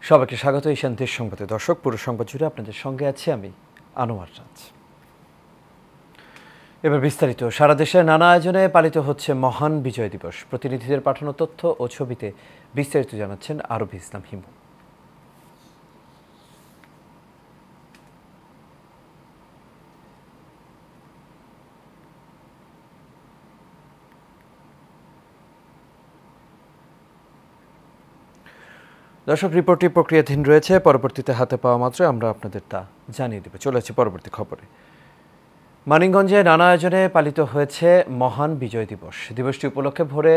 সবাইকে স্বাগত এই শান্তির সংবাদে। দর্শক, পুরো সংবাদ জুড়ে আপনাদের সঙ্গে আছি আমি আনোয়ার রাজ। এবার বিস্তারিত। সারা দেশে নানা আয়োজনে পালিত হচ্ছে মহান বিজয় দিবস। প্রতিনিধিদের পাঠানো তথ্য ও ছবিতে বিস্তারিত জানাচ্ছেন আরবি ইসলাম হিমু। দর্শক, রিপোর্টটি প্রক্রিয়াধীন রয়েছে, পরবর্তীতে হাতে পাওয়া মাত্র আমরা আপনাদের তা জানিয়ে দেব। চলে যাচ্ছি পরবর্তী খবরে। মানিকগঞ্জে নানা আয়োজনে পালিত হয়েছে মহান বিজয় দিবস। দিবসটি উপলক্ষে ভোরে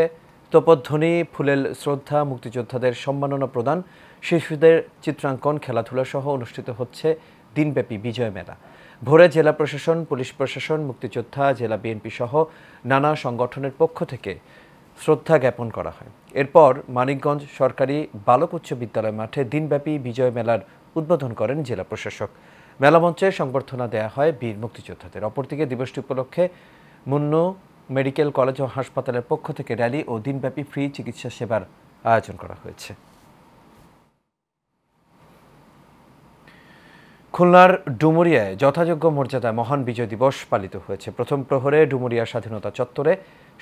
তোপধ্বনি, ফুলেল শ্রদ্ধা, মুক্তিযোদ্ধাদের সম্মাননা প্রদান, শিশুদের চিত্রাঙ্কন, খেলাধুলা সহ অনুষ্ঠিত হচ্ছে দিনব্যাপী বিজয় মেলা। ভোরে জেলা প্রশাসন, পুলিশ প্রশাসন, মুক্তিযোদ্ধা, জেলা বিএনপি সহ নানা সংগঠনের পক্ষ থেকে শ্রদ্ধা জ্ঞাপন করা হয়। এরপর মানিকগঞ্জ সরকারি বালক উচ্চ বিদ্যালয় মাঠে দিনব্যাপী বিজয় মেলার উদ্বোধন করেন জেলা প্রশাসক। মেলামঞ্চে সংবর্ধনা দেয়া হয় বীর মুক্তিযোদ্ধাদের। অপরদিকে দিবসটি উপলক্ষে মুন্নু মেডিকেল কলেজ ও হাসপাতালের পক্ষ থেকে র্যালি ও দিনব্যাপী ফ্রি চিকিৎসা সেবার আয়োজন করা হয়েছে। খুলনার ডুমুরিয়ায় যথাযোগ্য মর্যাদায় মহান বিজয় দিবস পালিত হয়েছে। প্রথম প্রহরে ডুমুরিয়া স্বাধীনতা চত্বরে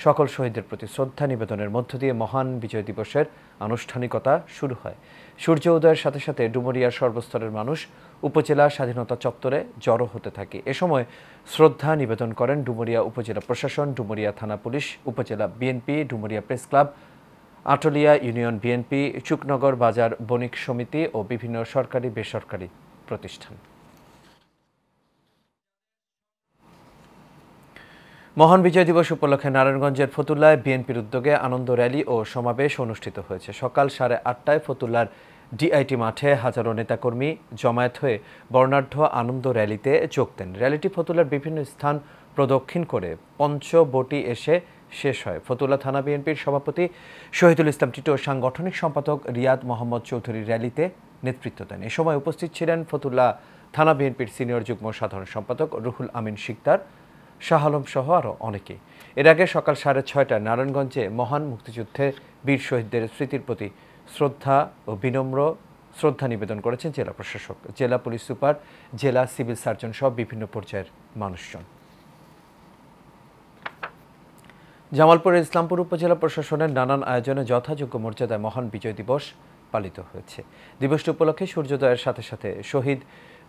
সকল শহীদদের প্রতি শ্রদ্ধা নিবেদনের মধ্য দিয়ে মহান বিজয় দিবসের আনুষ্ঠানিকতা শুরু হয়। সূর্য উদয়ের সাথে সাথে ডুমুরিয়ার সর্বস্তরের মানুষ উপজেলা স্বাধীনতা চত্বরে জড়ো হতে থাকে। এ সময় শ্রদ্ধা নিবেদন করেন ডুমুরিয়া উপজেলা প্রশাসন, ডুমুরিয়া থানা পুলিশ, উপজেলা BNP, Dumuria press club, Atlia union BNP, Chuknagar বাজার বণিক সমিতি ও বিভিন্ন সরকারি বেসরকারি প্রতিষ্ঠান। মহান বিজয় দিবস উপলক্ষে নারায়ণগঞ্জের ফতুল্লায় বিএনপির উদ্যোগে আনন্দ র্যালি ও সমাবেশ অনুষ্ঠিত হয়েছে। সকাল 8:30টায় ফতুল্লার ডিআইটি মাঠে হাজারো নেতাকর্মী জমায়েত হয়ে বর্ণাঢ্য আনন্দ র্যালিতে যোগ দেন। র্যালিটি ফতুল্লার বিভিন্ন স্থান প্রদক্ষিণ করে পঞ্চবটি এসে শেষ হয়। ফতুল্লা থানা বিএনপির সভাপতি শহীদুল ইসলাম টিটো, সাংগঠনিক সম্পাদক রিয়াদ মোহাম্মদ চৌধুরী র্যালিতে নেতৃত্ব দেন। এ সময় উপস্থিত ছিলেন ফতুল্লা থানা বিএনপির সিনিয়র যুগ্ম সাধারণ সম্পাদক রুহুল আমিন শিকদার, শাহ আলম সহ আরও অনেকে। এর আগে সকাল 6:30টায় নারায়ণগঞ্জে মহান মুক্তিযুদ্ধে বীর শহীদদের স্মৃতির প্রতি শ্রদ্ধা ও বিনম্র শ্রদ্ধা নিবেদন করেছেন জেলা প্রশাসক, জেলা পুলিশ সুপার, জেলা সিভিল সার্জন সহ বিভিন্ন পর্যায়ের মানুষজন। জামালপুরের ইসলামপুর উপজেলা প্রশাসনের নানান আয়োজনে যথাযোগ্য মর্যাদায় মহান বিজয় দিবস পালিত হয়েছে। দিবসটি উপলক্ষে সূর্যোদয়ের সাথে সাথে শহীদ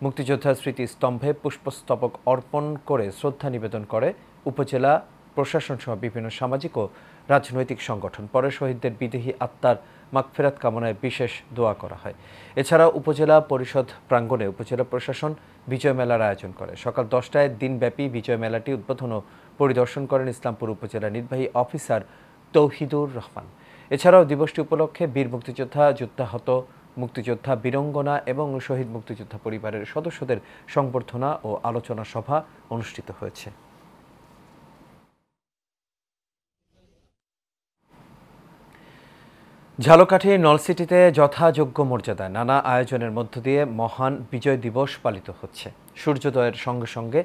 মুক্তিযোদ্ধার স্মৃতিস্তম্ভে পুষ্পস্তবক অর্পণ করে শ্রদ্ধা নিবেদন করে উপজেলা প্রশাসন সহ বিভিন্ন সামাজিক ও রাজনৈতিক সংগঠন। পরে শহীদদের বিদেহী আত্মার মাগফিরাত কামনায় বিশেষ দোয়া করা হয়। এছাড়া উপজেলা পরিষদ প্রাঙ্গণে উপজেলা প্রশাসন বিজয় মেলার আয়োজন করে। সকাল 10টায় দিনব্যাপী বিজয় মেলাটি উদ্বোধন ও পরিদর্শন করেন ইসলামপুর উপজেলা নির্বাহী অফিসার তৌহিদুর রহমান। এছাড়াও দিবসটি উপলক্ষে বীর মুক্তিযোদ্ধা, যুদ্ধাহত মুক্তিযোদ্ধা, বীরঙ্গনা এবং শহীদ মুক্তিযোদ্ধা পরিবারের সদস্যদের সংবর্ধনা ও আলোচনা সভা অনুষ্ঠিত হয়েছে। ঝালকাঠি নলসিটিতে যথাযোগ্য মর্যাদায় নানা আয়োজনের মধ্য দিয়ে মহান বিজয় দিবস পালিত হচ্ছে। সূর্যোদয়ের সঙ্গে সঙ্গে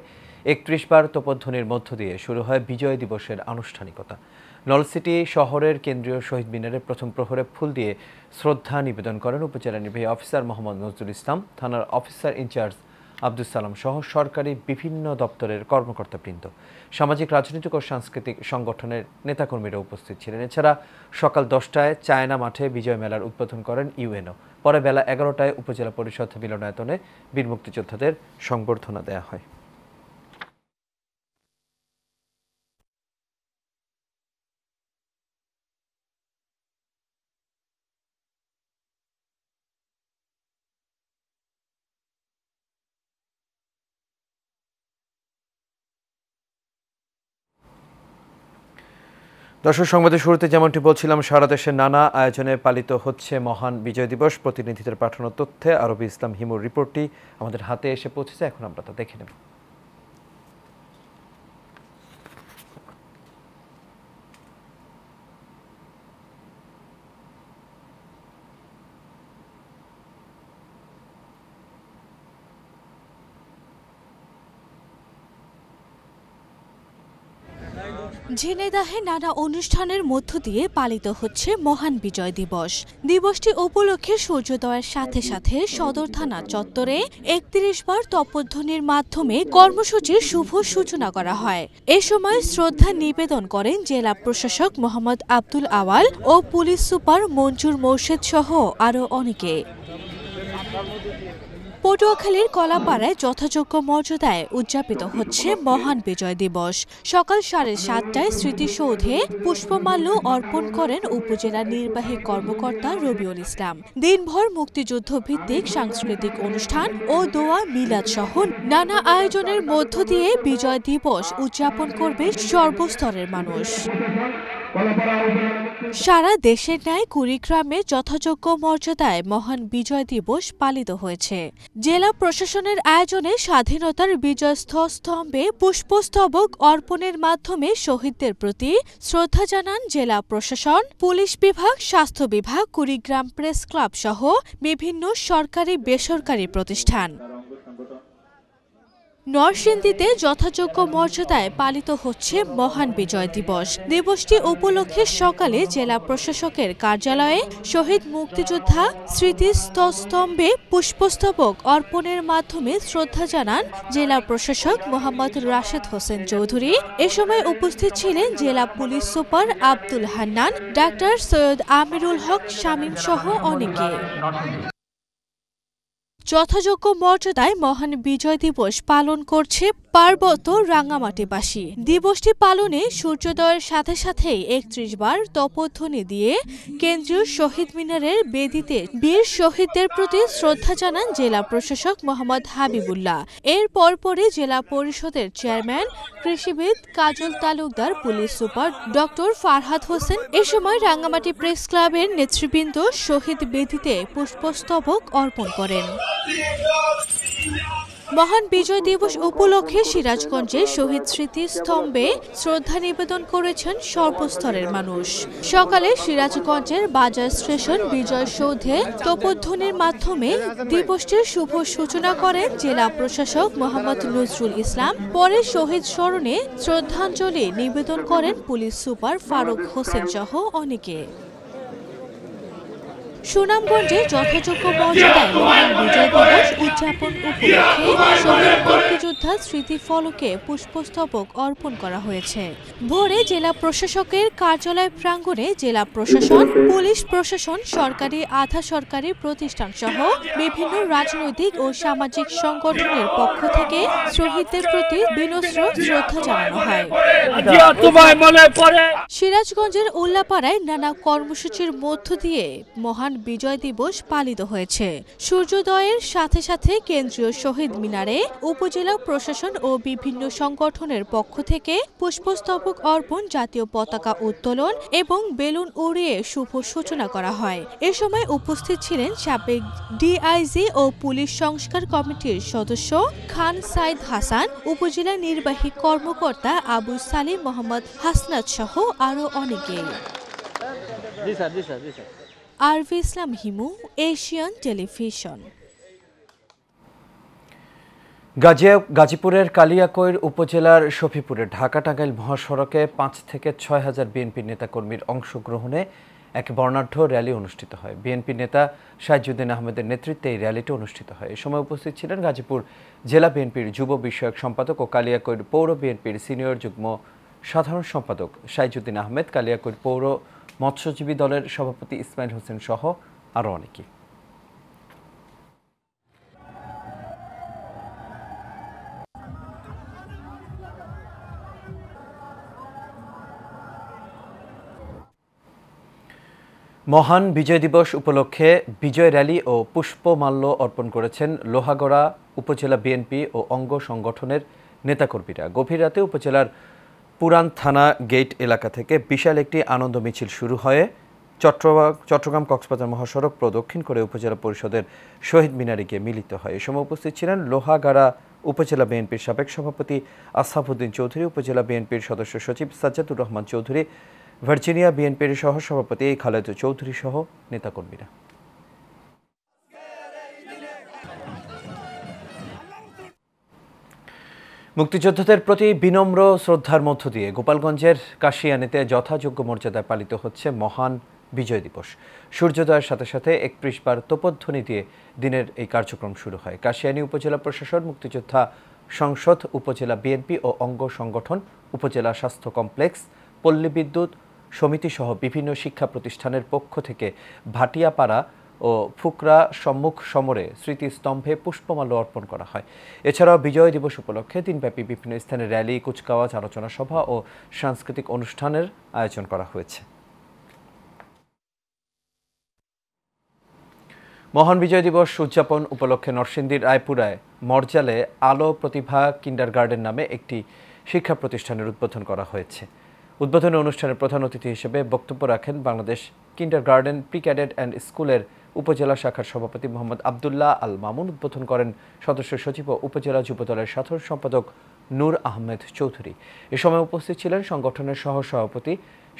31 বার তোপধ্বনির মধ্য দিয়ে শুরু হয় বিজয় দিবসের আনুষ্ঠানিকতা। নলসিটি শহরের কেন্দ্রীয় শহীদ মিনারে প্রথম প্রহরে ফুল দিয়ে শ্রদ্ধা নিবেদন করেন উপজেলা নির্বাহী অফিসার মোহাম্মদ নজরুল ইসলাম, থানার অফিসার ইনচার্জ আব্দুল সালাম সহ সরকারি বিভিন্ন দপ্তরের কর্মকর্তাবৃন্দ। সামাজিক, রাজনৈতিক ও সাংস্কৃতিক সংগঠনের নেতাকর্মীরা উপস্থিত ছিলেন। এছাড়া সকাল 10টায় চায়না মাঠে বিজয় মেলার উদ্বোধন করেন ইউএনও। পরে বেলা 11টায় উপজেলা পরিষদ মিলনায়তনে বীর মুক্তিযোদ্ধাদের সংবর্ধনা দেওয়া হয়। দর্শক, সংবাদের শুরুতে যেমনটি বলছিলাম, সারা দেশের নানা আয়োজনে পালিত হচ্ছে মহান বিজয় দিবস। প্রতিনিধিদের পাঠানো তথ্যে আরবি ইসলাম হিমুর রিপোর্টটি আমাদের হাতে এসে পৌঁছেছে, এখন আমরা তা দেখে নেব। ঝিনাইদহে নানা অনুষ্ঠানের মধ্য দিয়ে পালিত হচ্ছে মহান বিজয় দিবস। দিবসটি উপলক্ষে সূর্যোদয়ের সাথে সাথে সদর থানা চত্বরে ৩১ বার তপধ্বনির মাধ্যমে কর্মসূচির শুভ সূচনা করা হয়। এ সময় শ্রদ্ধা নিবেদন করেন জেলা প্রশাসক মোহাম্মদ আব্দুল আওয়াল ও পুলিশ সুপার মঞ্জুর মোর্শেদ সহ আরও অনেকে। পটুয়াখালীর কলাপাড়ায় যথাযোগ্য মর্যাদায় উদযাপিত হচ্ছে মহান বিজয় দিবস। সকাল 7:30টায় স্মৃতিসৌধে পুষ্পমাল্য অর্পণ করেন উপজেলা নির্বাহী কর্মকর্তা রবিউল ইসলাম। দিনভর মুক্তিযুদ্ধ ভিত্তিক সাংস্কৃতিক অনুষ্ঠান ও দোয়া মিলাদ সহ নানা আয়োজনের মধ্য দিয়ে বিজয় দিবস উদযাপন করবে সর্বস্তরের মানুষ। সারা দেশের ন্যায় কুড়িগ্রামে যথাযোগ্য মর্যাদায় মহান বিজয় দিবস পালিত হয়েছে। জেলা প্রশাসনের আয়োজনে স্বাধীনতার বিজয় স্তম্ভে পুষ্পস্তবক অর্পণের মাধ্যমে শহীদদের প্রতি শ্রদ্ধা জানান জেলা প্রশাসন, পুলিশ বিভাগ, স্বাস্থ্য বিভাগ, কুড়িগ্রাম প্রেস ক্লাব সহ বিভিন্ন সরকারি বেসরকারি প্রতিষ্ঠান। নরসিংদীতে যথাযোগ্য মর্যাদায় পালিত হচ্ছে মহান বিজয় দিবস। দিবসটি উপলক্ষে সকালে জেলা প্রশাসকের কার্যালয়ে শহীদ মুক্তিযোদ্ধা স্মৃতিস্তম্ভে পুষ্পস্তবক অর্পণের মাধ্যমে শ্রদ্ধা জানান জেলা প্রশাসক মোহাম্মদ রাশেদ হোসেন চৌধুরী। এ সময় উপস্থিত ছিলেন জেলা police super Abdul Hannan, doctor Syed Amirul Haque Shamim সহ অনেকে। যথাযোগ্য মর্যাদায় মহান বিজয় দিবস পালন করছে পার্বত্য রাঙ্গামাটিবাসী। দিবসটি পালনে সূর্যোদয়ের সাথে সাথেই ৩১ বার তপধ্বনি দিয়ে কেন্দ্রীয় শহীদ মিনারের বেদিতে বীর শহীদদের প্রতি শ্রদ্ধা জানান জেলা প্রশাসক মোহাম্মদ হাবিবুল্লাহ। এর পরপরই জেলা পরিষদের চেয়ারম্যান কৃষিবিদ Kajal Talukdar, police super doctor Farhad Hossain. এ সময় রাঙ্গামাটি প্রেস ক্লাবের নেতৃবৃন্দ শহীদ বেদিতে পুষ্পস্তবক অর্পণ করেন। মহান বিজয় দিবস উপলক্ষে সিরাজগঞ্জে শহীদ স্মৃতিস্তম্ভে শ্রদ্ধা নিবেদন করেছেন সর্বস্তরের মানুষ। সকালে সিরাজগঞ্জের বাজার স্টেশন বিজয় সৌধে তপধ্বনির মাধ্যমে দিবসটির শুভ সূচনা করেন জেলা প্রশাসক মোহাম্মদ নজরুল ইসলাম। পরে শহীদ স্মরণে শ্রদ্ধাঞ্জলি নিবেদন করেন পুলিশ সুপার ফারুক হোসেন সহ অনেকে। সুনামগঞ্জে যথাযোগ্য মর্যাদায় মহান বিজয় দিবস উদযাপন উপলক্ষে শহীদ মুক্তিযোদ্ধা স্মৃতিফলকে পুষ্পস্তবক অর্পণ করা হয়েছে। ভোরে জেলা প্রশাসকের কার্যালয় প্রাঙ্গণে জেলা প্রশাসন, পুলিশ প্রশাসন, সরকারি আধা সরকারি প্রতিষ্ঠান সহ বিভিন্ন রাজনৈতিক ও সামাজিক সংগঠনের পক্ষ থেকে শহীদদের প্রতি বিনম্র শ্রদ্ধা জানানো হয়। সিরাজগঞ্জের উল্লাপাড়ায় নানা কর্মসূচির মধ্য দিয়ে মহান বিজয় দিবস পালিত হয়েছে। সূর্যোদয়ের সাথে সাথে কেন্দ্রীয় শহীদ মিনারে উপজেলা প্রশাসন ও বিভিন্ন সংগঠনের পক্ষ থেকে পুষ্পস্তবক অর্পণ, জাতীয় পতাকা উত্তোলন এবং বেলুন উড়িয়ে শুভ সূচনা করা হয়। এ সময় উপস্থিত ছিলেন সাবেক ডিআইজি ও পুলিশ সংস্কার কমিটির সদস্য খান সাইদ হাসান, উপজেলা নির্বাহী কর্মকর্তা আবু সালিম মোহাম্মদ হাসনাত সহ আরও অনেকে। আরভি ইসলাম হিমু, এশিয়ান টেলিভিশন। গাজীপুরের কালিয়াকৈর উপজেলার শফিপুরে ঢাকা-টাঙ্গাইল মহাসড়কে ৫ থেকে ৬ হাজার বিএনপি নেতাকর্মীর অংশগ্রহণে এক বর্ণাঢ্য র্যালি অনুষ্ঠিত হয়। বিএনপি নেতা সাইজুদ্দিন আহমেদের নেতৃত্বে এই র্যালিটি অনুষ্ঠিত হয়। এ সময় উপস্থিত ছিলেন গাজীপুর জেলা বিএনপির যুব বিষয়ক সম্পাদক ও কালিয়াকৈর পৌর বিএনপির সিনিয়র যুগ্ম সাধারণ সম্পাদক সাইজুদ্দিন আহমেদ, কালিয়াকৈর পৌর মৎস্যজীবী দলের সভাপতি ইসমাইল হোসেন সহ আরও অনেকে। মহান বিজয় দিবস উপলক্ষে বিজয় র্যালি ও পুষ্পমাল্য অর্পণ করেছেন লোহাগড়া উপজেলা বিএনপি ও অঙ্গ সংগঠনের নেতাকর্মীরা। গভীর রাতে উপজেলার পুরান থানা গেট এলাকা থেকে বিশাল একটি আনন্দ মিছিল শুরু হয়ে চট্টগ্রাম কক্সবাজার মহাসড়ক প্রদক্ষিণ করে উপজেলা পরিষদের শহীদ মিনারে গিয়ে মিলিত হয়। এ সময় উপস্থিত ছিলেন লোহাগাড়া উপজেলা বিএনপির সাবেক সভাপতি আসহাবউদ্দিন চৌধুরী, উপজেলা বিএনপির সদস্য সচিব সাজ্জাদুর রহমান চৌধুরী, ভার্জিনিয়া বিএনপির সহ সভাপতি খালেদ চৌধুরী সহ নেতাকর্মীরা। মুক্তিযোদ্ধাদের প্রতি বিনম্র শ্রদ্ধার মধ্য দিয়ে গোপালগঞ্জের কাশিয়ানীতে যথাযোগ্য মর্যাদায় পালিত হচ্ছে মহান বিজয় দিবস। সূর্যোদয়ের সাথে সাথে ৩১ বার তোপধ্বনি দিয়ে দিনের এই কার্যক্রম শুরু হয়। কাশিয়ানী উপজেলা প্রশাসন, মুক্তিযোদ্ধা সংসদ, উপজেলা বিএনপি ও অঙ্গ সংগঠন, উপজেলা স্বাস্থ্য কমপ্লেক্স, পল্লী বিদ্যুৎ সমিতি সহ বিভিন্ন শিক্ষা প্রতিষ্ঠানের পক্ষ থেকে ভাটিয়াপাড়া ও ফুকরা সম্মুখ সমরে স্মৃতিস্তম্ভে পুষ্পমাল্য অর্পণ করা হয়। এছাড়াও বিজয় দিবস উপলক্ষে দিনব্যাপী বিভিন্ন স্থানে র্যালি, কুচকাওয়াজ, আলোচনা সভা ও সাংস্কৃতিক অনুষ্ঠানের আয়োজন করা হয়েছে। মহান বিজয় দিবস উদযাপন উপলক্ষে নরসিংদীর রায়পুরায় মরজালে আলো প্রতিভা কিন্ডারগার্টেন নামে একটি শিক্ষা প্রতিষ্ঠানের উদ্বোধন করা হয়েছে। উদ্বোধনী অনুষ্ঠানের প্রধান অতিথি হিসেবে বক্তব্য রাখেন Bangladesh kindergarten pre cadet and স্কুলের উপজেলা শাখার সভাপতি মোহাম্মদ আবদুল্লাহ আল মামুন। উদ্বোধন করেন সদস্য সচিব ও উপজেলা যুবদলের সাধারণ সম্পাদক নূর আহমেদ চৌধুরী। এ সময় উপস্থিত ছিলেন সংগঠনের সহ সভাপতি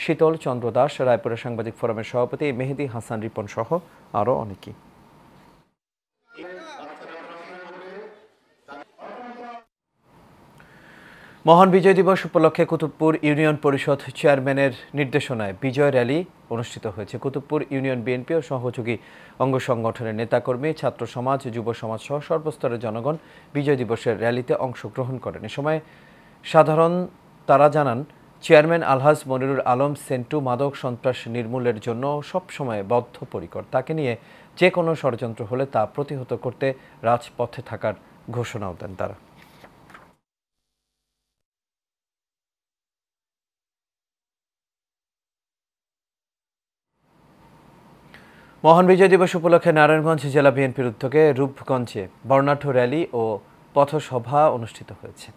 শীতল চন্দ্র দাস, রায়পুরা সাংবাদিক ফোরামের সভাপতি মেহেদী হাসান রিপন সহ আরও অনেকেই। মহান বিজয় দিবস উপলক্ষে কুতুবপুর ইউনিয়ন পরিষদ চেয়ারম্যানের নির্দেশনায় বিজয় র্যালি অনুষ্ঠিত হয়েছে। কুতুবপুর ইউনিয়ন বিএনপি ও সহযোগী অঙ্গ সংগঠনের নেতাকর্মী, ছাত্র সমাজ, যুব সমাজ সহ সর্বস্তরের জনগণ বিজয় দিবসের র্যালিতে অংশগ্রহণ করেন। এ সময় তারা জানান, চেয়ারম্যান আলহাজ মনিরুল আলম সেন্টু মাদক সন্ত্রাস নির্মূলের জন্য সবসময় বদ্ধপরিকর। তাকে নিয়ে যে কোনো ষড়যন্ত্র হলে তা প্রতিহত করতে রাজপথে থাকার ঘোষণাও দেন তারা। মহান বিজয় দিবস উপলক্ষে নারায়ণগঞ্জ জেলা বিএনপির উদ্যোগে রূপগঞ্জে বর্ণাঢ্য র্যালি ও পথসভা অনুষ্ঠিত হয়েছে।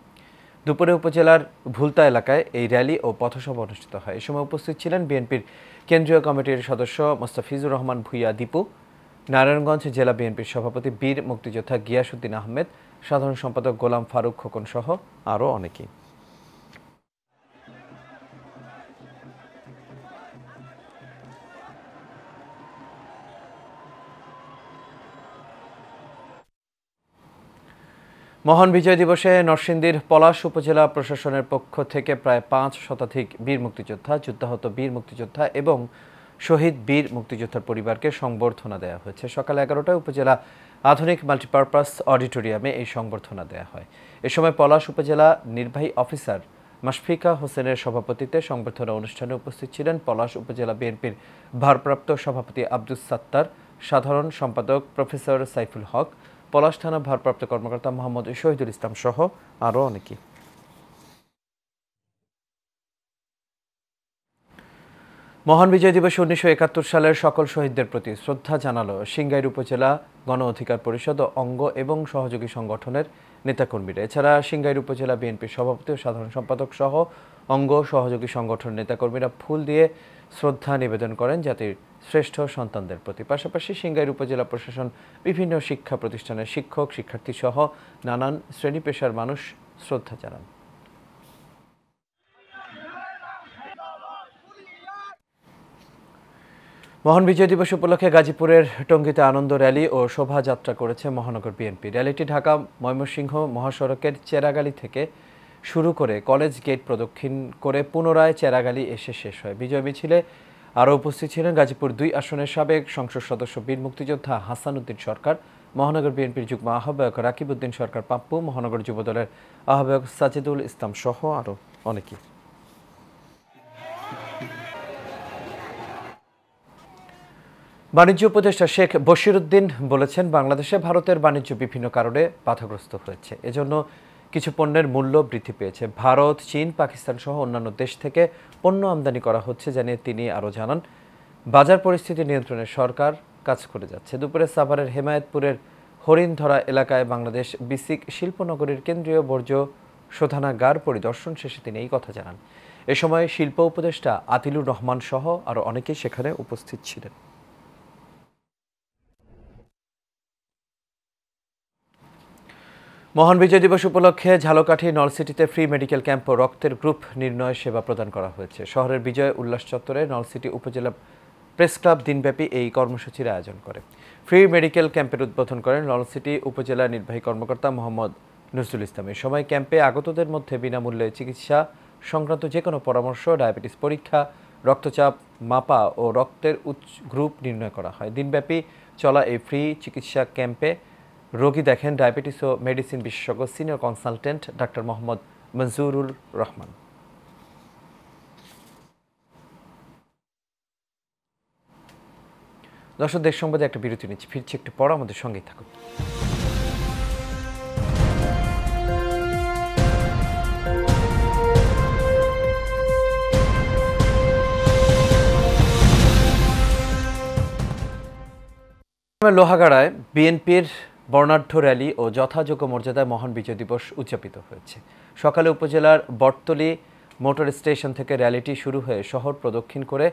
দুপুরে উপজেলার ভুলতা এলাকায় এই র্যালি ও পথসভা অনুষ্ঠিত হয়। এ সময় উপস্থিত ছিলেন বিএনপির কেন্দ্রীয় কমিটির সদস্য মোস্তাফিজুর রহমান ভূঁইয়া দীপু, নারায়ণগঞ্জ জেলা বিএনপির সভাপতি বীর মুক্তিযোদ্ধা গিয়াসউদ্দিন আহমেদ, সাধারণ সম্পাদক গোলাম ফারুক খোকন সহ আরও অনেকেই। মহান বিজয় দিবসে নরসিংদীর পলাশ উপজেলা প্রশাসনের পক্ষ থেকে প্রায় ৫ শতাধিক বীর মুক্তিযোদ্ধা, যুদ্ধাহত বীর মুক্তিযোদ্ধা এবং শহীদ বীর মুক্তিযোদ্ধার পরিবারকে সংবর্ধনা দেওয়া হয়েছে। সকাল ১১টায় উপজেলা আধুনিক মাল্টিপারপাস অডিটোরিয়ামে এই সংবর্ধনা দেওয়া হয়। এ সময় পলাশ উপজেলা নির্বাহী অফিসার মাশফিকা হোসেনের সভাপতিত্বে সংবর্ধনা অনুষ্ঠানে উপস্থিত ছিলেন পলাশ উপজেলা বিএনপির ভারপ্রাপ্ত সভাপতি আব্দুস সাত্তার, সাধারণ সম্পাদক প্রফেসর সাইফুল হক, পলাশ থানা ভারপ্রাপ্ত কর্মকর্তা মোহাম্মদ শহীদুল ইসলাম সহ আরও অনেকেই। মহান বিজয় দিবসে ১৯৭১ সালের সকল শহীদদের প্রতি শ্রদ্ধা জানালো সিংগাইর উপজেলা গণ অধিকার পরিষদ ও অঙ্গ এবং সহযোগী সংগঠনের নেতাকর্মীরা। এছাড়া সিংগাইর উপজেলা বিএনপির সভাপতি ও সাধারণ সম্পাদক সহ অঙ্গ সহযোগী সংগঠনের নেতাকর্মীরা ফুল দিয়ে শ্রদ্ধা নিবেদন করেন জাতির শ্রেষ্ঠ সন্তানদের প্রতি। পাশাপাশি সিংগাইর উপজেলা প্রশাসন, বিভিন্ন শিক্ষা প্রতিষ্ঠানের শিক্ষক, শিক্ষার্থী সহ নানান শ্রেণী পেশার মানুষ শ্রদ্ধা জানান। মহান বিজয় দিবস উপলক্ষে গাজীপুরের টঙ্গীতে আনন্দ র্যালি ও শোভাযাত্রা করেছে মহানগর বিএনপি। র্যালিটি ঢাকা ময়মনসিংহ মহাসড়কের চেরাগালি থেকে শুরু করে কলেজ গেট প্রদক্ষিণ করে পুনরায় চেরাগালি এসে শেষ হয়। বিজয় মিছিলে আরও উপস্থিত ছিলেন গাজীপুর ২ আসনের সাবেক সংসদ সদস্য বীর মুক্তিযোদ্ধা হাসান উদ্দিন সরকার, মহানগর বিএনপির যুগ্ম আহ্বায়ক রাকিব উদ্দিন সরকার পাপ্পু, মহানগর যুবদলের আহ্বায়ক সাজিদুল ইসলাম সহ আরও অনেকেই। বাণিজ্য উপদেষ্টা শেখ বশিরউদ্দিন বলেছেন, বাংলাদেশে ভারতের বাণিজ্য বিভিন্ন কারণে বাধাগ্রস্ত হয়েছে। এজন্য কিছু পণ্যের মূল্য বৃদ্ধি পেয়েছে। ভারত, চীন, পাকিস্তান সহ অন্যান্য দেশ থেকে পণ্য আমদানি করা হচ্ছে জানিয়ে তিনি আরও জানান, বাজার পরিস্থিতি নিয়ন্ত্রণে সরকার কাজ করে যাচ্ছে। দুপুরে সাভারের হেমায়েতপুরের হরিণধরা এলাকায় বাংলাদেশ বিসিক শিল্পনগরীর কেন্দ্রীয় বর্জ্য শোধনাগার পরিদর্শন শেষে তিনি এই কথা জানান। এ সময় শিল্প উপদেষ্টা আতিলুর রহমান সহ আরও অনেকেই সেখানে উপস্থিত ছিলেন। মহান বিজয় দিবস উপলক্ষে ঝালকাঠি নলসিটিতে ফ্রি মেডিকেল ক্যাম্প ও রক্তের গ্রুপ নির্ণয় সেবা প্রদান করা হয়েছে। শহরের বিজয় উল্লাস চত্বরে নলসিটি উপজেলা প্রেস ক্লাব দিনব্যাপী এই কর্মসূচির আয়োজন করে। ফ্রি মেডিকেল ক্যাম্পের উদ্বোধন করেন নলসিটি উপজেলা নির্বাহী কর্মকর্তা মোহাম্মদ নজরুল ইসলাম। এ সময় ক্যাম্পে আগতদের মধ্যে বিনামূল্যে চিকিৎসা সংক্রান্ত যে কোনো পরামর্শ, ডায়াবেটিস পরীক্ষা, রক্তচাপ মাপা ও রক্তের গ্রুপ নির্ণয় করা হয়। দিনব্যাপী চলা এই ফ্রি চিকিৎসা ক্যাম্পে রোগী দেখেন ডায়াবেটিস ও মেডিসিন বিশেষজ্ঞ senior consultant doctor Mohammad Manjurur Rahman. দর্শক, দেশ সংবাদে একটা বিরতি নিচ্ছি, ফিরছি একটু পর, আমাদের সঙ্গেই থাকুন। লোহাগাড়ায় বিএনপির বর্ণাঢ্য র্যালি ও যথাযোগ্য মর্যাদায় মহান বিজয় দিবস উদযাপিত হয়েছে। সকালে উপজেলার বটতলী মোটর স্টেশন থেকে র্যালিটি শুরু হয়ে শহর প্রদক্ষিণ করে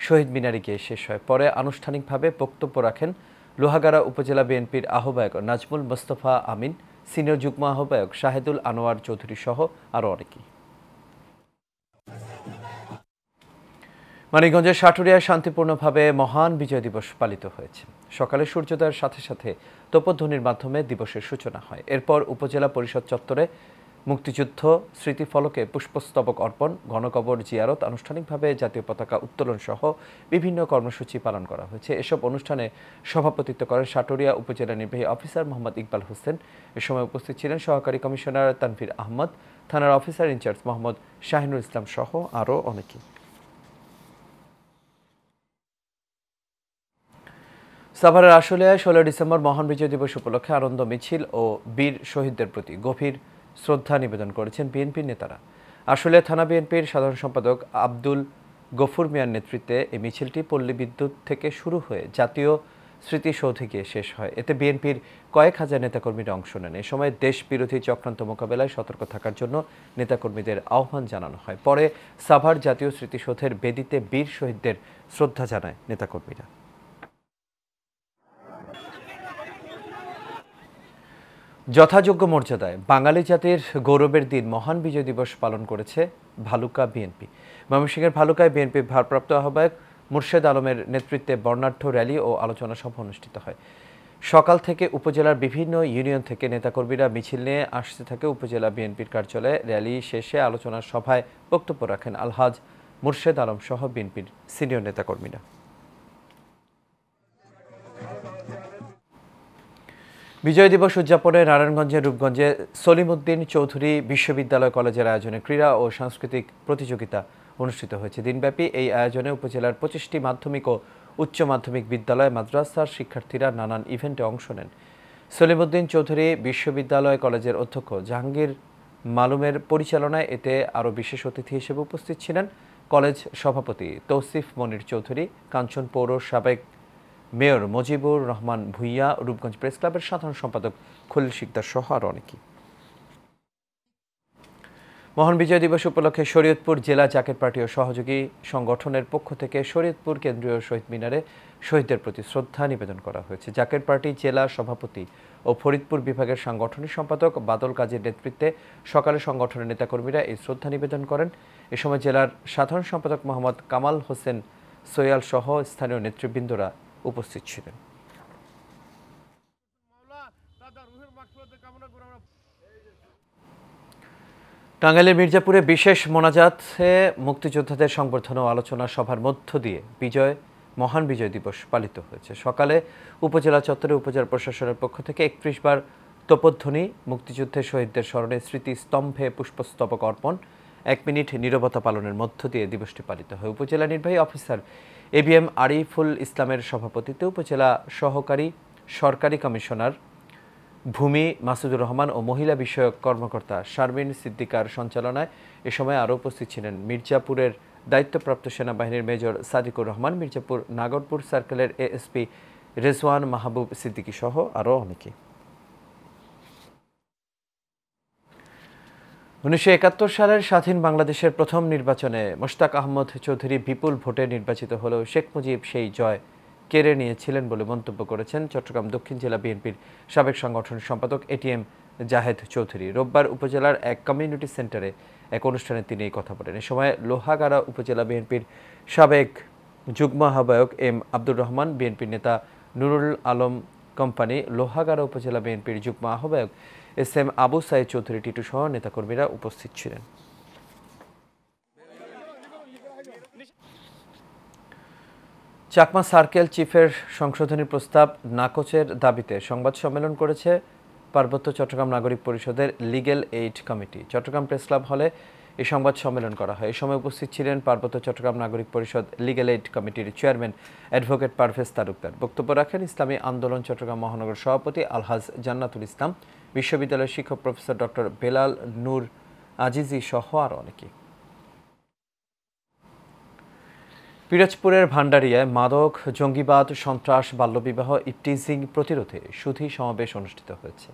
শহীদ মিনারে গিয়ে শেষ হয়। পরে আনুষ্ঠানিকভাবে বক্তব্য রাখেন লোহাগাড়া উপজেলা বিএনপির আহ্বায়ক নাজমুল মোস্তফা আমিন, সিনিয়র যুগ্ম আহ্বায়ক শাহেদুল আনোয়ার চৌধুরী সহ আরও অনেকেই। মানিকগঞ্জের সাটুরিয়ায় শান্তিপূর্ণভাবে মহান বিজয় দিবস পালিত হয়েছে। সকালে সূর্যোদয়ের সাথে সাথে তোপধ্বনির মাধ্যমে দিবসের সূচনা হয়। এরপর উপজেলা পরিষদ চত্বরে মুক্তিযুদ্ধ স্মৃতিফলকে পুষ্পস্তবক অর্পণ, গণকবর জিয়ারত, আনুষ্ঠানিকভাবে জাতীয় পতাকা উত্তোলন সহ বিভিন্ন কর্মসূচি পালন করা হয়েছে। এসব অনুষ্ঠানে সভাপতিত্ব করেন সাটুরিয়া উপজেলা নির্বাহী অফিসার মোহাম্মদ ইকবাল হোসেন। এ সময় উপস্থিত ছিলেন সহকারী কমিশনার তানভীর আহমদ, থানার অফিসার ইনচার্জ মোহাম্মদ শাহিনুল ইসলাম সহ আরও অনেকেই। সাভারের আশুলিয়ায় 16 ডিসেম্বর মহান বিজয় দিবস উপলক্ষে আনন্দ মিছিল ও বীর শহীদদের প্রতি গভীর শ্রদ্ধা নিবেদন করেছেন বিএনপির নেতারা। আশুলিয়া থানা বিএনপির সাধারণ সম্পাদক আব্দুল গফুর মিয়ার নেতৃত্বে এই মিছিলটি পল্লী বিদ্যুৎ থেকে শুরু হয়ে জাতীয় স্মৃতিসৌধে গিয়ে শেষ হয়। এতে বিএনপির কয়েক হাজার নেতাকর্মীরা অংশ নেন। এ সময় দেশ বিরোধী চক্রান্ত মোকাবেলায় সতর্ক থাকার জন্য নেতাকর্মীদের আহ্বান জানানো হয়। পরে সাভার জাতীয় স্মৃতিসৌধের বেদিতে বীর শহীদদের শ্রদ্ধা জানায় নেতাকর্মীরা। যথাযোগ্য মর্যাদায় বাঙালি জাতির গৌরবের দিন মহান বিজয় দিবস পালন করেছে ভালুকা বিএনপি। ময়মনসিংহের ভালুকায় বিএনপির ভারপ্রাপ্ত আহ্বায়ক মুর্শেদ আলমের নেতৃত্বে বর্ণাঢ্য র্যালি ও আলোচনা সভা অনুষ্ঠিত হয়। সকাল থেকে উপজেলার বিভিন্ন ইউনিয়ন থেকে নেতাকর্মীরা মিছিল নিয়ে আসতে থাকে উপজেলা বিএনপির কার্যালয়ে। র্যালি শেষে আলোচনা সভায় বক্তব্য রাখেন আলহাজ মুর্শেদ আলম সহ বিএনপির সিনিয়র নেতাকর্মীরা। বিজয় দিবস উদযাপনে নারায়ণগঞ্জের রূপগঞ্জে সলিমউদ্দিন চৌধুরী বিশ্ববিদ্যালয় কলেজের আয়োজনে ক্রীড়া ও সাংস্কৃতিক প্রতিযোগিতা অনুষ্ঠিত হয়েছে। দিনব্যাপী এই আয়োজনে উপজেলার 25টি মাধ্যমিক ও উচ্চ মাধ্যমিক বিদ্যালয়, মাদ্রাসার শিক্ষার্থীরা নানান ইভেন্টে অংশ নেন। সলিমউদ্দিন চৌধুরী বিশ্ববিদ্যালয় কলেজের অধ্যক্ষ জাহাঙ্গীর মালুমের পরিচালনায় এতে আরও বিশেষ অতিথি হিসেবে উপস্থিত ছিলেন কলেজ সভাপতি তৌসিফ মনির চৌধুরী, কাঞ্চন পৌর সাবেক মেয়র মজিবুর রহমান ভুইয়া, রূপগঞ্জ প্রেস ক্লাবের সাধারণ সম্পাদক খলিল শিকদার সহ আরও অনেকেই। মহান বিজয় দিবস উপলক্ষে শরীয়তপুর জেলা জাকের পার্টি ও সহযোগী সংগঠনের পক্ষ থেকে শরীয়তপুর কেন্দ্রীয় শহীদ মিনারে শহীদদের প্রতি শ্রদ্ধা নিবেদন করা হয়েছে। জাকের পার্টি জেলা সভাপতি ও ফরিদপুর বিভাগের সাংগঠনিক সম্পাদক বাদল কাজীর নেতৃত্বে সকালে সংগঠনের নেতাকর্মীরা এই শ্রদ্ধা নিবেদন করেন। এ সময় জেলার সাধারণ সম্পাদক মোহাম্মদ কামাল হোসেন সোয়াল সহ স্থানীয় নেতৃবৃন্দরা উপস্থিত ছিলেন। টাঙ্গাইলের মির্জাপুরে বিশেষ মোনাজাতে মুক্তিযোদ্ধাদের সংবর্ধনা ও আলোচনা সভার মধ্য দিয়ে মহান বিজয় দিবস পালিত হয়েছে। সকালে উপজেলা চত্বরে উপজেলা প্রশাসনের পক্ষ থেকে 31 বার তোপধ্বনি, মুক্তিযুদ্ধের শহীদদের স্মরণে স্মৃতিস্তম্ভে পুষ্পস্তবক অর্পণ, 1 মিনিট নীরবতা পালনের মধ্য দিয়ে দিবসটি পালিত হয়। উপজেলা নির্বাহী অফিসার এবিএম আরিফুল ইসলামের সভাপতিত্বে উপজেলা সহকারী সরকারি কমিশনার ভূমি মাসুদুর রহমান ও মহিলা বিষয়ক কর্মকর্তা শারমিন সিদ্দিকার সঞ্চালনায় এ সময় আরও উপস্থিত ছিলেন মির্জাপুরের দায়িত্বপ্রাপ্ত সেনাবাহিনীর মেজর সাদিকুর রহমান, মির্জাপুর নাগরপুর সার্কেলের এএসপি রেজওয়ান মাহবুব সিদ্দিকী সহ আরও অনেকে। 1971 সালের স্বাধীন বাংলাদেশের প্রথম নির্বাচনে মোশতাক আহমদ চৌধুরী বিপুল ভোটে নির্বাচিত হলেও শেখ মুজিব সেই জয় কেড়ে নিয়েছিলেন বলে মন্তব্য করেছেন চট্টগ্রাম দক্ষিণ জেলা বিএনপির সাবেক সাংগঠনিক সম্পাদক এটিএম জাহেদ চৌধুরী। রোববার উপজেলার এক কমিউনিটি সেন্টারে এক অনুষ্ঠানে তিনি এই কথা বলেন। এ সময় লোহাগাড়া উপজেলা বিএনপির সাবেক যুগ্ম আহ্বায়ক এম আব্দুর রহমান, বিএনপির নেতা নুরুল আলম কোম্পানি, লোহাগাড়া উপজেলা বিএনপির যুগ্ম আহ্বায়ক SM আবু সাইদ চৌধুরী টিটু সহ নেতাকর্মীরা উপস্থিত ছিলেন। চাকমা সার্কেল চিফের সংশোধনী প্রস্তাব নাকচের দাবিতে সংবাদ সম্মেলন করেছে পার্বত্য চট্টগ্রাম নাগরিক পরিষদের legal aid committee. Chittagong press club হলে এই সংবাদ সম্মেলন করা হয়। এই সময় উপস্থিত ছিলেন পার্বত্য চট্টগ্রাম নাগরিক পরিষদ লিগ্যাল এইড কমিটির চেয়ারম্যান অ্যাডভোকেট পারভেজ তালুকদার। বক্তব্য রাখেন ইসলামী আন্দোলন চট্টগ্রাম মহানগর সভাপতি আলহাজ জান্নাতুল ইসলাম, বিশ্ববিদ্যালয়ের শিক্ষক প্রফেসর ডক্টর বেলাল নূর আজিজি সহ আরও অনেকে। পিরোজপুরের ভান্ডারিয়ায় মাদক, জঙ্গিবাদ, সন্ত্রাস, বাল্যবিবাহ, ইফটিজিং প্রতিরোধে সুধী সমাবেশ অনুষ্ঠিত হয়েছে।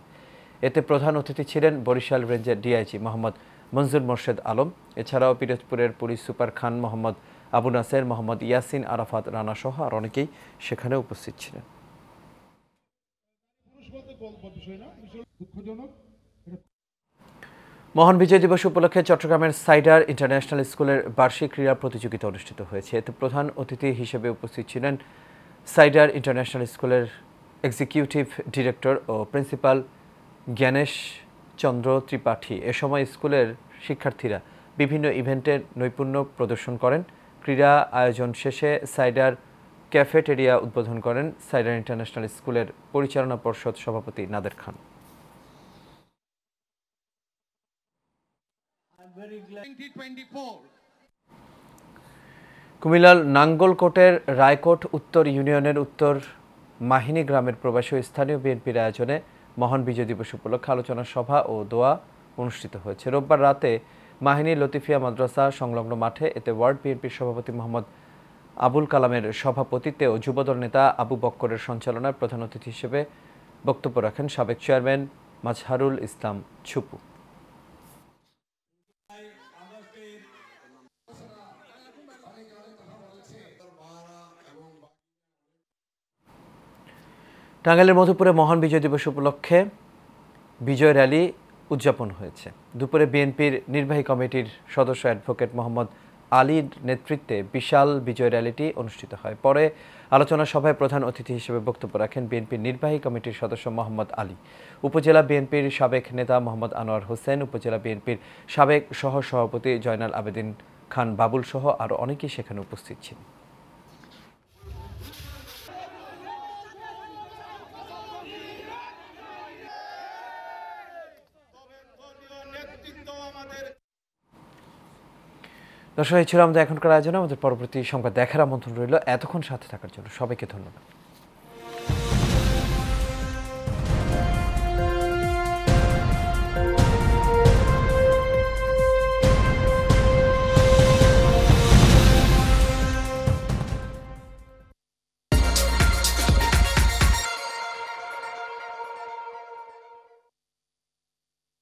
এতে প্রধান অতিথি ছিলেন বরিশাল রেঞ্জের ডিআইজি মোহাম্মদ মনজুর মোর্শেদ আলম। এছাড়াও পিরোজপুরের পুলিশ সুপার খান মোহাম্মদ আবু নাসের, মোহাম্মদ ইয়াসিন আরাফাত রানা সহ আর অনেকেই সেখানে উপস্থিত ছিলেন। মহান বিজয় দিবস উপলক্ষে চট্টগ্রামের সাইডার ইন্টারন্যাশনাল স্কুলের বার্ষিক ক্রীড়া প্রতিযোগিতা অনুষ্ঠিত হয়েছে। এতে প্রধান অতিথি হিসেবে উপস্থিত ছিলেন সাইডার ইন্টারন্যাশনাল স্কুলের এক্সিকিউটিভ ডিরেক্টর ও প্রিন্সিপাল জ্ঞানেশ চন্দ্র ত্রিপাঠী। এ সময় স্কুলের শিক্ষার্থীরা বিভিন্ন ইভেন্টের নৈপুণ্য প্রদর্শন করেন। ক্রীড়া আয়োজন শেষে সাইডার ক্যাফেটেরিয়া উদ্বোধন করেন সাইডার ইন্টারন্যাশনাল স্কুলের পরিচালনা পর্ষদ সভাপতি নাদের খান। কুমিল্লার নাঙ্গলকোটের রায়কোট উত্তর ইউনিয়নের উত্তর মাহিনী গ্রামের প্রবাসী ও স্থানীয় বিএনপির আয়োজনে মহান বিজয় দিবস উপলক্ষে আলোচনা সভা ও দোয়া অনুষ্ঠিত হয়েছে। রোববার রাতে মাহিনী লতিফিয়া মাদ্রাসা সংলগ্ন মাঠে। এতে ওয়ার্ড বিএনপির সভাপতি মোহাম্মদ আবুল কালামের সভাপতিত্বে ও যুবদল নেতা আবু বক্করের সঞ্চালনায় প্রধান অতিথি হিসেবে বক্তব্য রাখেন সাবেক চেয়ারম্যান মাজহারুল ইসলাম ছুপু। টাঙ্গাইলের মধুপুরে মহান বিজয় দিবস উপলক্ষে বিজয় র্যালি উদযাপন হয়েছে। দুপুরে বিএনপির নির্বাহী কমিটির সদস্য অ্যাডভোকেট মোহাম্মদ আলীর নেতৃত্বে বিশাল বিজয় র্যালিটি অনুষ্ঠিত হয়। পরে আলোচনা সভায় প্রধান অতিথি হিসেবে বক্তব্য রাখেন বিএনপির নির্বাহী কমিটির সদস্য মোহাম্মদ আলী, উপজেলা বিএনপির সাবেক নেতা মোহাম্মদ আনোয়ার হোসেন, উপজেলা বিএনপির সাবেক সহ সভাপতি জয়নাল আবেদিন খান বাবুল সহ আরও অনেকেই সেখানে উপস্থিত ছিলেন। দর্শক, এই ছিল আমাদের এখনকার আয়োজনে। আমাদের পরবর্তী সংবাদ দেখার আমন্ত্রণ রইল। এতক্ষণ সাথে থাকার জন্য সবাইকে ধন্যবাদ।